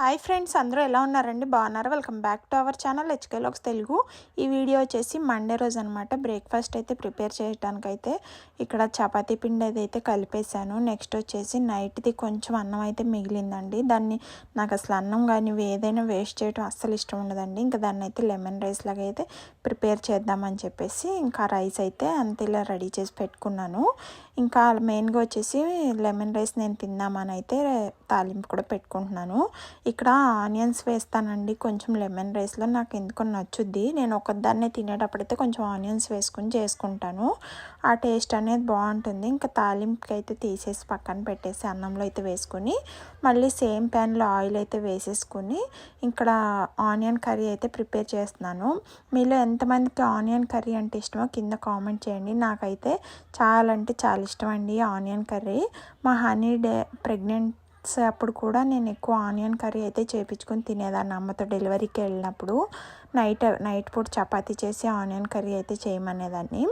Hi friends, అందరూ ఎలా ఉన్నారండి? బాగున్నారా? Welcome back to our channel HK vlogs Telugu. ఈ వీడియో వచ్చేసి మండే రోజు అనమాట. బ్రేక్ఫాస్ట్ అయితే ప్రిపేర్ చేయడానికైతే ఇక్కడ చపాతీ పిండి అయితే కలిపేశాను. నెక్స్ట్ వచ్చేసి నైట్ది కొంచెం అన్నం అయితే మిగిలిందండి. దాన్ని నాకు అసలు అన్నం కానీ ఏదైనా వేస్ట్ చేయడం అస్సలు ఇష్టం ఉండదండి. ఇంకా దాన్ని అయితే లెమన్ రైస్ లాగా అయితే ప్రిపేర్ చేద్దామని చెప్పేసి ఇంకా రైస్ అయితే అంత ఇలా రెడీ చేసి పెట్టుకున్నాను. ఇంకా మెయిన్గా వచ్చేసి లెమన్ రైస్ నేను తిందామని అయితే తాలింపు కూడా పెట్టుకుంటున్నాను. ఇక్కడ ఆనియన్స్ వేస్తానండి కొంచెం లెమన్ రైస్లో. నాకు ఎందుకో నచ్చుద్ది. నేను ఒకదాన్నే తినేటప్పుడైతే కొంచెం ఆనియన్స్ వేసుకుని చేసుకుంటాను. ఆ టేస్ట్ అనేది బాగుంటుంది. ఇంకా తాలింపుకి అయితే తీసేసి పక్కన పెట్టేసి అన్నంలో అయితే వేసుకొని మళ్ళీ సేమ్ ప్యాన్లో ఆయిల్ అయితే వేసేసుకొని ఇక్కడ ఆనియన్ కర్రీ అయితే ప్రిపేర్ చేస్తున్నాను. మీలో ఎంతమందికి ఆనియన్ కర్రీ అంటే ఇష్టమో కింద కామెంట్ చేయండి. నాకైతే చాలా అంటే చాలా ఇష్టం అండి ఆనియన్ కర్రీ. మా హనీ ప్రెగ్నెంట్ అప్పుడు కూడా నేను ఎక్కువ ఆనియన్ కర్రీ అయితే చేయించుకొని తినేదాన్ని అమ్మతో డెలివరీకి వెళ్ళినప్పుడు. నైట్ పూట చపాతీ చేసి ఆనియన్ కర్రీ అయితే చేయమనేదాన్ని.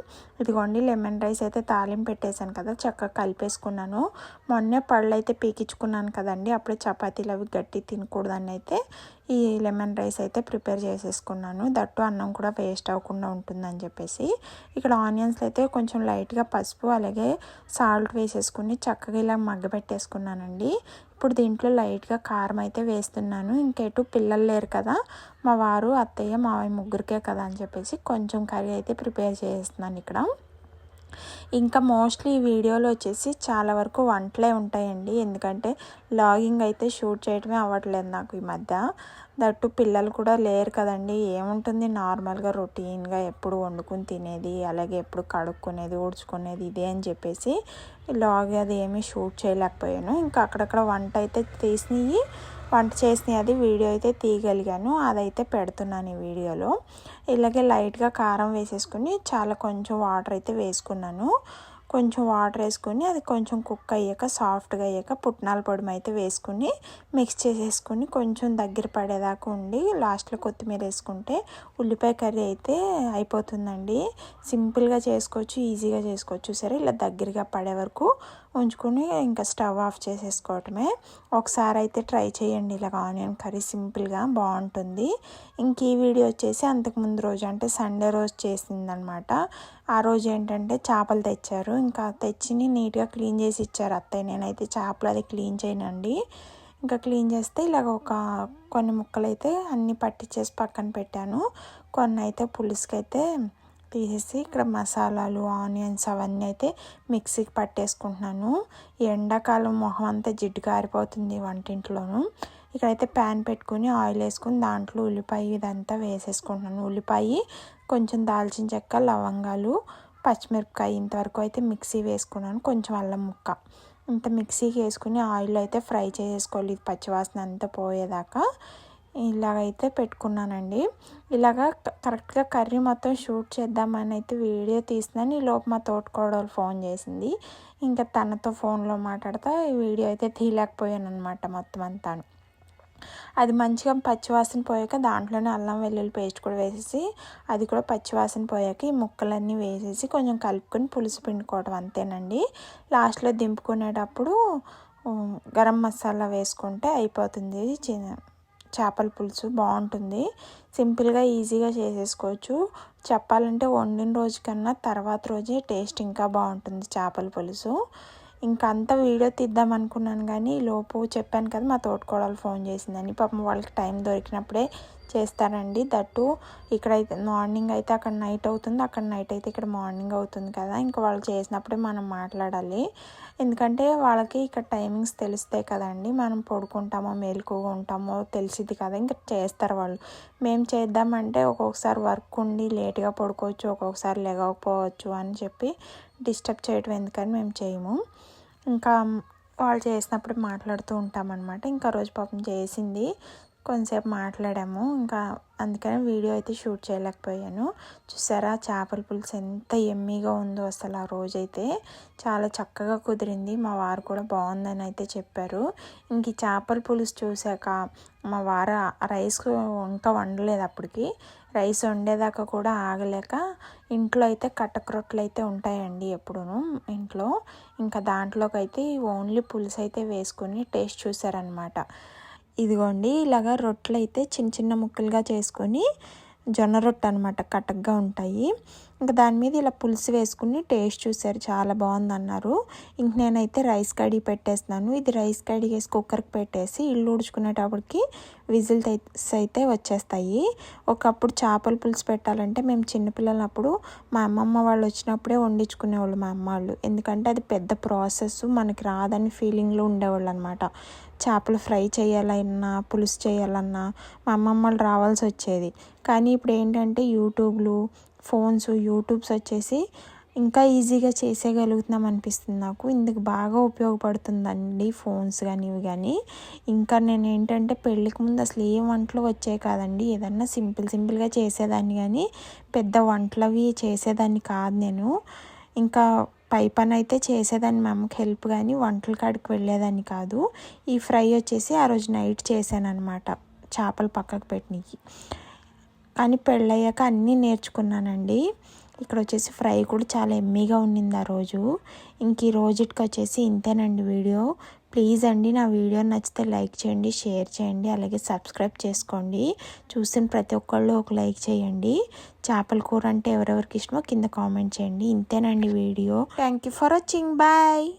ఇదిగోండి లెమన్ రైస్ అయితే తాలింపు పెట్టేశాను కదా, చక్కగా కలిపేసుకున్నాను. మొన్నే పళ్ళు అయితే పీకించుకున్నాను కదండి, అప్పుడే చపాతీలు అవి గట్టి తినకూడదని అయితే ఈ లెమన్ రైస్ అయితే ప్రిపేర్ చేసేసుకున్నాను. దట్టు అన్నం కూడా వేస్ట్ అవ్వకుండా ఉంటుందని చెప్పేసి ఇక్కడ ఆనియన్స్లో అయితే కొంచెం లైట్గా పసుపు అలాగే సాల్ట్ వేసేసుకుని చక్కగా ఇలా మగ్గబెట్టేసుకున్నానండి. ఇప్పుడు దీంట్లో లైట్గా కారం అయితే వేస్తున్నాను. ఇంకెటు పిల్లలు లేరు కదా, మా వారు అత్తయ్య మావయ్య ముగ్గురికే కదా అని చెప్పేసి కొంచెం కర్రీ అయితే ప్రిపేర్ చేస్తున్నాను ఇక్కడ. ఇంకా మోస్ట్లీ ఈ వీడియోలో వచ్చేసి చాలా వరకు వంటలే ఉంటాయండి. ఎందుకంటే లాగింగ్ అయితే షూట్ చేయడమే అవ్వట్లేదు నాకు ఈ మధ్య. దట్టు పిల్లలు కూడా లేరు కదండి, ఏముంటుంది నార్మల్గా రొటీన్గా ఎప్పుడు వండుకుని తినేది, అలాగే ఎప్పుడు కడుక్కునేది ఊడ్చుకునేది ఇదే అని చెప్పేసి లాగ్ అది ఏమీ షూట్ చేయలేకపోయాను. ఇంకా అక్కడక్కడ వంట చేసినవి అది వీడియో అయితే తీయగలిగాను. అదైతే పెడుతున్నాను ఈ వీడియోలో. ఇలాగే లైట్గా కారం వేసేసుకుని చాలా కొంచెం వాటర్ అయితే వేసుకున్నాను. కొంచెం వాటర్ వేసుకొని అది కొంచెం కుక్ అయ్యాక సాఫ్ట్గా అయ్యాక పుట్నాల పొడి అయితే వేసుకుని మిక్స్ చేసేసుకుని కొంచెం దగ్గర పడేదాకా ఉండి లాస్ట్లో కొత్తిమీర వేసుకుంటే ఉల్లిపాయ కర్రీ అయితే అయిపోతుందండి. సింపుల్గా చేసుకోవచ్చు, ఈజీగా చేసుకోవచ్చు. సరే ఇలా దగ్గరగా పడే వరకు ఉంచుకొని ఇంకా స్టవ్ ఆఫ్ చేసేసుకోవటమే. ఒకసారి అయితే ట్రై చేయండి ఇలాగ ఆనియన్ కర్రీ, సింపుల్గా బాగుంటుంది. ఇంక ఈ వీడియో వచ్చేసి అంతకుముందు రోజు అంటే సండే రోజు చేసిందనమాట. ఆ రోజు ఏంటంటే చేపలు తెచ్చారు. ఇంకా తెచ్చి నీట్గా క్లీన్ చేసి ఇచ్చారు అత్తయ్య. నేనైతే చేపలు అది క్లీన్ చేయనండి. ఇంకా క్లీన్ చేస్తే ఇలాగ కొన్ని ముక్కలు అయితే అన్నీ పట్టించేసి పక్కన పెట్టాను. కొన్ని అయితే పులుసుకి అయితే తీసేసి ఇక్కడ మసాలాలు ఆనియన్స్ అవన్నీ అయితే మిక్సీకి పట్టేసుకుంటున్నాను. ఎండాకాలం మొహం అంతా జిడ్డు కారిపోతుంది వంటింట్లోనూ. ఇక్కడైతే ప్యాన్ పెట్టుకుని ఆయిల్ వేసుకుని దాంట్లో ఉల్లిపాయ ఇదంతా వేసేసుకుంటున్నాను. ఉల్లిపాయ కొంచెం దాల్చిన చెక్క లవంగాలు పచ్చిమిరపకాయ ఇంతవరకు అయితే మిక్సీ వేసుకున్నాను. కొంచెం అల్లం ముక్క ఇంత మిక్సీకి వేసుకుని ఆయిల్ అయితే ఫ్రై చేసేసుకోవాలి, ఇది పచ్చివాసన అంతా పోయేదాకా. ఇలాగైతే పెట్టుకున్నానండి. ఇలాగా కరెక్ట్గా కర్రీ మొత్తం షూట్ చేద్దామని అయితే వీడియో తీస్తున్నాను. ఈ లోపు మా తోటికోడలు ఫోన్ చేసింది. ఇంకా తనతో ఫోన్లో మాట్లాడుతూ ఈ వీడియో అయితే తీయలేకపోయాను అనమాట మొత్తం అంతా. అది మంచిగా పచ్చివాసన పోయాక దాంట్లోనే అల్లం వెల్లుల్లి పేస్ట్ కూడా వేసేసి అది కూడా పచ్చివాసన పోయాక ఈ ముక్కలన్నీ వేసేసి కొంచెం కలుపుకొని పులుసు పిండుకోవడం అంతేనండి. లాస్ట్లో దింపుకునేటప్పుడు గరం మసాలా వేసుకుంటే అయిపోతుంది. చేపల పులుసు బాగుంటుంది. సింపుల్గా ఈజీగా చేసేసుకోవచ్చు. చెప్పాలంటే వండిన రోజు కన్నా తర్వాత రోజే టేస్ట్ ఇంకా బాగుంటుంది చేపల పులుసు. ఇంకా అంతా వీడియో తీద్దాం అనుకున్నాను కానీ లోపు చెప్పాను కదా మా తోటికోడలు ఫోన్ చేసిందని. పాపం వాళ్ళకి టైం దొరికినప్పుడే చేస్తారండి. దట్టు ఇక్కడైతే మార్నింగ్ అయితే అక్కడ నైట్ అవుతుంది, అక్కడ నైట్ అయితే ఇక్కడ మార్నింగ్ అవుతుంది కదా. ఇంకా వాళ్ళు చేసినప్పుడే మనం మాట్లాడాలి. ఎందుకంటే వాళ్ళకి ఇక్కడ టైమింగ్స్ తెలుస్తాయి కదండి. మనం పడుకుంటామో మేలుకుగా ఉంటామో తెలిసిద్ది కదా, ఇంకా చేస్తారు వాళ్ళు. మేము చేద్దామంటే ఒక్కొక్కసారి వర్క్ ఉండి లేట్గా పడుకోవచ్చు, ఒక్కొక్కసారి లేకపోవచ్చు అని చెప్పి డిస్టర్బ్ చేయడం ఎందుకని మేము చేయము. ఇంకా వాళ్ళు చేసినప్పుడు మాట్లాడుతూ ఉంటామన్నమాట. ఇంకా రోజు పాపం చేసింది, కొంతసేపు మాట్లాడాము. ఇంకా అందుకని వీడియో అయితే షూట్ చేయలేకపోయాను. చూసారా చేపల పులుసు ఎంత ఎమ్మీగా ఉందో అసలు. ఆ రోజైతే చాలా చక్కగా కుదిరింది. మా వారు కూడా బాగుందని అయితే చెప్పారు. ఇంక ఈ చేపల పులుసు చూశాక మా వారు రైస్ ఇంకా వండలేదు. అప్పటికి రైస్ వండేదాకా కూడా ఆగలేక ఇంట్లో అయితే కట్టక్రొట్లు అయితే ఉంటాయండి ఎప్పుడూ ఇంట్లో. ఇంకా దాంట్లోకి అయితే ఓన్లీ పులుసు అయితే వేసుకొని టేస్ట్ చూసారనమాట. ఇదిగోండి ఇలాగ రొట్టెలు అయితే చిన్న చిన్న ముక్కలుగా చేసుకొని, జొన్న రొట్టె అనమాట, కటక్గా ఉంటాయి. ఇంకా దాని మీద ఇలా పులుసు వేసుకుని టేస్ట్ చూసారు, చాలా బాగుందన్నారు. ఇంక నేనైతే రైస్ కడిగి పెట్టేస్తున్నాను. ఇది రైస్ కడిగేసి కుక్కర్కి పెట్టేసి ఇల్లు ఊడ్చుకునేటప్పటికి విజిల్స్ అయితే వచ్చేస్తాయి. ఒకప్పుడు చేపల పులుసు పెట్టాలంటే మేము చిన్నపిల్లలప్పుడు మా అమ్మమ్మ వాళ్ళు వచ్చినప్పుడే వండించుకునేవాళ్ళు మా అమ్మ వాళ్ళు. ఎందుకంటే అది పెద్ద ప్రాసెస్, మనకి రాదని ఫీలింగ్లో ఉండేవాళ్ళు అనమాట. చేపలు ఫ్రై చేయాలన్నా పులుసు చేయాలన్నా మా అమ్మమ్మ వాళ్ళు రావాల్సి వచ్చేది. కానీ ఇప్పుడు ఏంటంటే యూట్యూబ్స్ వచ్చేసి ఇంకా ఈజీగా చేసేయగలుగుతున్నాం అనిపిస్తుంది నాకు. ఇందుకు బాగా ఉపయోగపడుతుందండి ఫోన్స్ కానీ ఇవి కానీ. ఇంకా నేను ఏంటంటే పెళ్ళికి ముందు అసలు ఏ వంటలు వచ్చాయి కాదండి, ఏదన్నా సింపుల్గా చేసేదాన్ని కానీ పెద్ద వంటలు అవి చేసేదాన్ని కాదు నేను. ఇంకా పై పని అయితే చేసేదాన్ని మా అమ్మకి హెల్ప్, కానీ వంటల కాడికి వెళ్ళేదాన్ని కాదు. ఈ ఫ్రై వచ్చేసి ఆ రోజు నైట్ చేశాను అనమాట, చేపలు పక్కకు పెట్టినవి. కానీ పెళ్ళయ్యాక అన్నీ నేర్చుకున్నానండి. ఇక్కడ వచ్చేసి ఫ్రై కూడా చాలా ఎమ్మీగా ఉండింది ఆ రోజు. ఇంక ఈ రోజుకి వచ్చేసి ఇంతేనండి వీడియో. ప్లీజ్ అండి నా వీడియో నచ్చితే లైక్ చేయండి, షేర్ చేయండి, అలాగే సబ్స్క్రైబ్ చేసుకోండి. చూసిన ప్రతి ఒక్కళ్ళు ఒక లైక్ చేయండి. చేపల కూర అంటే ఎవరెవరికి ఇష్టమో కింద కామెంట్ చేయండి. ఇంతేనండి video. Thank you for watching. Bye.